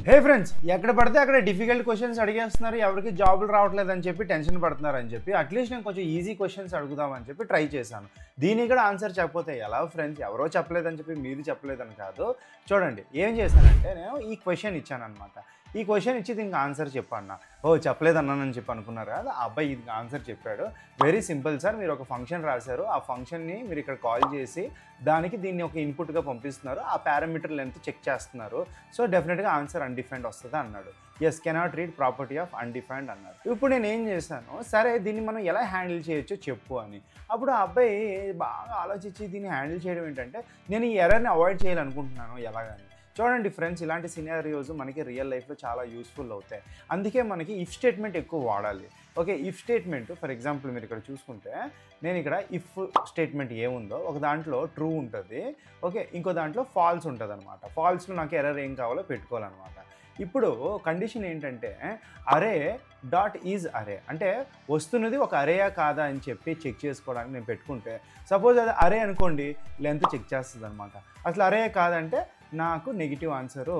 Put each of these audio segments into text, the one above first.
హే friends, ఎక్కడ పడితే అక్కడ డిఫికల్ట్ క్వశ్చన్స్ అడిగేస్తున్నారు, ఎవరికి జాబులు రావట్లేదని చెప్పి టెన్షన్ పడుతున్నారని చెప్పి అట్లీస్ట్ నేను కొంచెం ఈజీ క్వశ్చన్స్ అడుగుదామని చెప్పి ట్రై చేశాను. దీనికి కూడా ఆన్సర్ చెప్పకపోతే ఎలా ఫ్రెండ్స్? ఎవరో చెప్పలేదని చెప్పి మీరు చెప్పలేదని కాదు. చూడండి ఏం చేశానంటే, నేను ఈ క్వశ్చన్ ఇచ్చాను అనమాట. ఈ క్వశ్చన్ ఇచ్చి దీనికి ఆన్సర్ చెప్పన్నా. ఓ చెప్పలేదన్నానని చెప్పి అనుకున్నారు కదా, ఆ అబ్బాయి ఇది ఆన్సర్ చెప్పాడు. వెరీ సింపుల్ సార్, మీరు ఒక ఫంక్షన్ రాశారు, ఆ ఫంక్షన్ని మీరు ఇక్కడ కాల్ చేసి దానికి దీన్ని ఒక ఇన్పుట్గా పంపిస్తున్నారు, ఆ పారామీటర్ లెంత్ చెక్ చేస్తున్నారు. సో డెఫినెట్గా ఆన్సర్ అన్డిఫైన్డ్ వస్తుంది అన్నాడు. Yes, cannot read property of undefined అన్నారు. ఇప్పుడు నేను ఏం చేశాను, సరే దీన్ని మనం ఎలా హ్యాండిల్ చేయొచ్చో చెప్పు అని. అప్పుడు ఆ అబ్బాయి బాగా ఆలోచించి దీన్ని హ్యాండిల్ చేయడం ఏంటంటే, నేను ఈ ఎర్రర్ని అవాయిడ్ చేయాలనుకుంటున్నాను ఎలాగని. చూడండి ఫ్రెండ్స్, ఇలాంటి సినారియోస్ మనకి రియల్ లైఫ్లో చాలా యూస్ఫుల్ అవుతాయి. అందుకే మనకి ఇఫ్ స్టేట్మెంట్ ఎక్కువ వాడాలి. Okay, if statement for example మీరు ఇక్కడ చూసుకుంటే, నేను ఇక్కడ ఇఫ్ స్టేట్మెంట్ ఏముందో ఒక దాంట్లో ట్రూ ఉంటుంది, ఓకే, ఇంకో దాంట్లో ఫాల్స్ ఉంటుంది అనమాట. ఫాల్స్లో నాకు ఎర్రర్ ఏం కావాలో పెట్టుకోవాలన్నమాట. ఇప్పుడు కండిషన్ ఏంటంటే, అరే డాట్ ఈజ్ అరే అంటే వస్తున్నది ఒక అరేయా కాదా అని చెప్పి చెక్ చేసుకోవడానికి నేను పెట్టుకుంటే, సపోజ్ అది అరే అనుకోండి, లెంత్ చెక్ చేస్తుంది అనమాట. అసలు అరే కాదంటే నాకు నెగిటివ్ ఆన్సరు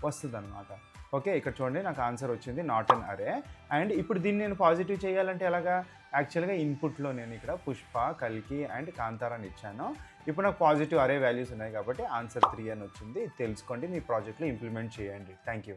వస్తుంది అనమాట. ఓకే, ఇక్కడ చూడండి నాకు ఆన్సర్ వచ్చింది నాట్ అన్ అరే. అండ్ ఇప్పుడు దీన్ని నేను పాజిటివ్ చేయాలంటే ఎలాగా? యాక్చువల్గా ఇన్పుట్లో నేను ఇక్కడ పుష్ప, కల్కి అండ్ కాంతారాని ఇచ్చాను. ఇప్పుడు నాకు పాజిటివ్ అరే వాల్యూస్ ఉన్నాయి కాబట్టి ఆన్సర్ 3 అని వచ్చింది. తెలుసుకోండి, మీ ప్రాజెక్ట్లో ఇంప్లిమెంట్ చేయండి. Thank you.